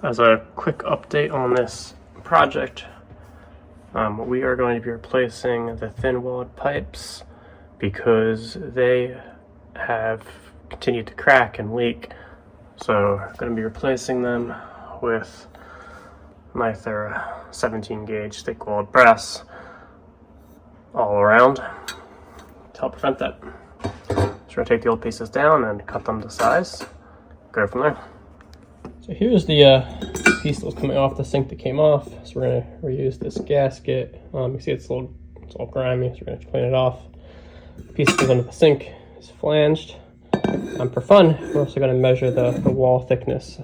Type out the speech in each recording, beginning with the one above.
As a quick update on this project, we are going to be replacing the thin-walled pipes because they have continued to crack and leak. So we're going to be replacing them with my thorough 17 gauge thick-walled brass all around to help prevent that. So we're going to take the old pieces down and cut them to size, go from there. So here's the piece that was coming off the sink that came off. So we're going to reuse this gasket. You can see it's all grimy, so we're going to clean it off. The piece that goes under the sink is flanged. For fun, we're also going to measure the wall thickness.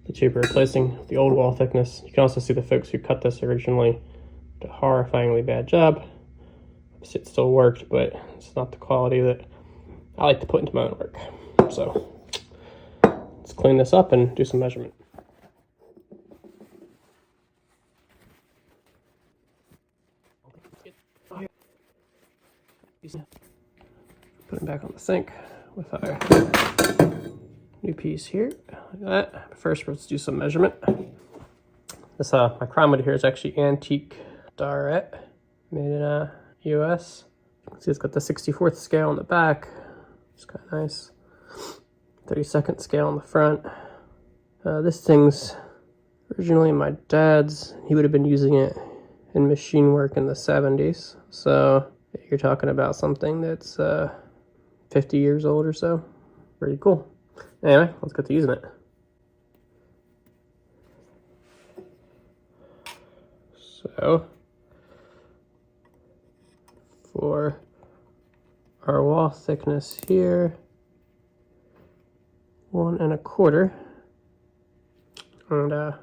The tube we're replacing the old wall thickness. You can also see the folks who cut this originally did a horrifyingly bad job. It still worked, but it's not the quality that I like to put into my own work. So let's clean this up and do some measurement. Put it back on the sink with our new piece here, like that. First, let's do some measurement. This micrometer here is actually antique Darret, made in US. You can see it's got the 64th scale on the back. It's kind of nice. 32nd scale on the front. This thing's originally my dad's. He would have been using it in machine work in the 70s. So you're talking about something that's 50 years old or so. Pretty cool. Anyway, let's get to using it. So for our wall thickness here, 1 1/4, and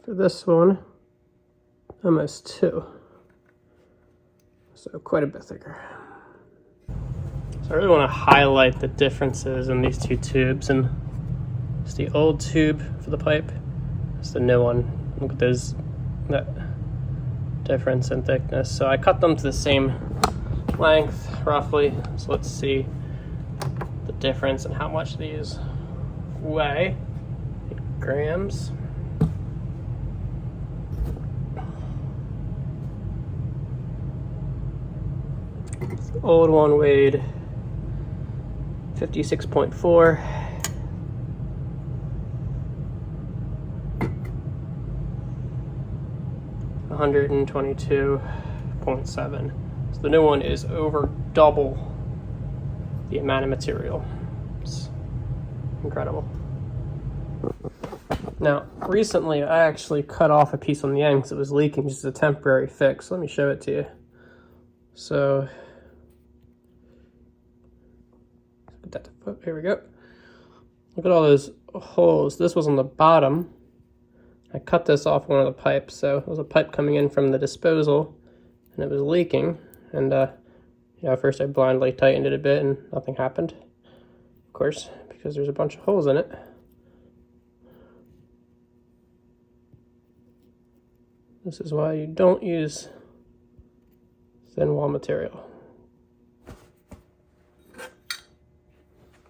for this one, almost 2, so quite a bit thicker. So I really want to highlight the differences in these two tubes, and it's the old tube for the pipe, it's the new one. Look at that difference in thickness. So I cut them to the same length roughly, so let's see the difference in how much these weigh. 8 grams. The old one weighed 56.4. $122.7. So the new one is over double the amount of material. It's incredible. Now, recently I actually cut off a piece on the end because it was leaking, just a temporary fix. Let me show it to you. So, here we go. Look at all those holes. This was on the bottom. I cut this off one of the pipes, so it was a pipe coming in from the disposal, and it was leaking. And first I blindly tightened it a bit, and nothing happened. Of course, because there's a bunch of holes in it. This is why you don't use thin wall material.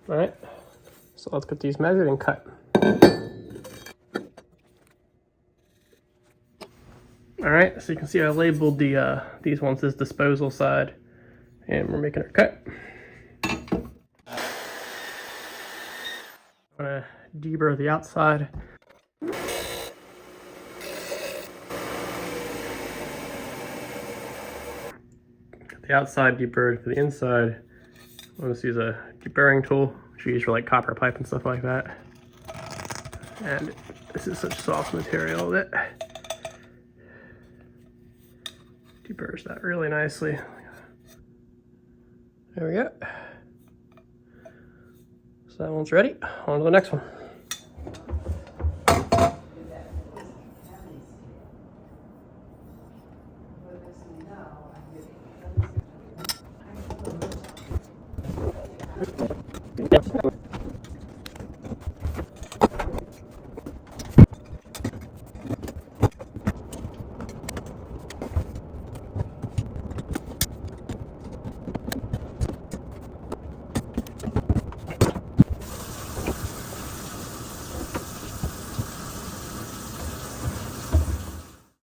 All right, so let's get these measured and cut. All right, so you can see I labeled these ones as disposal side, and we're making our cut. I'm gonna deburr the outside. Get the outside deburred for the inside. I'm going to use a deburring tool, which you use for like copper pipe and stuff like that. And this is such soft material that deburrs that really nicely. There we go. So that one's ready. On to the next one.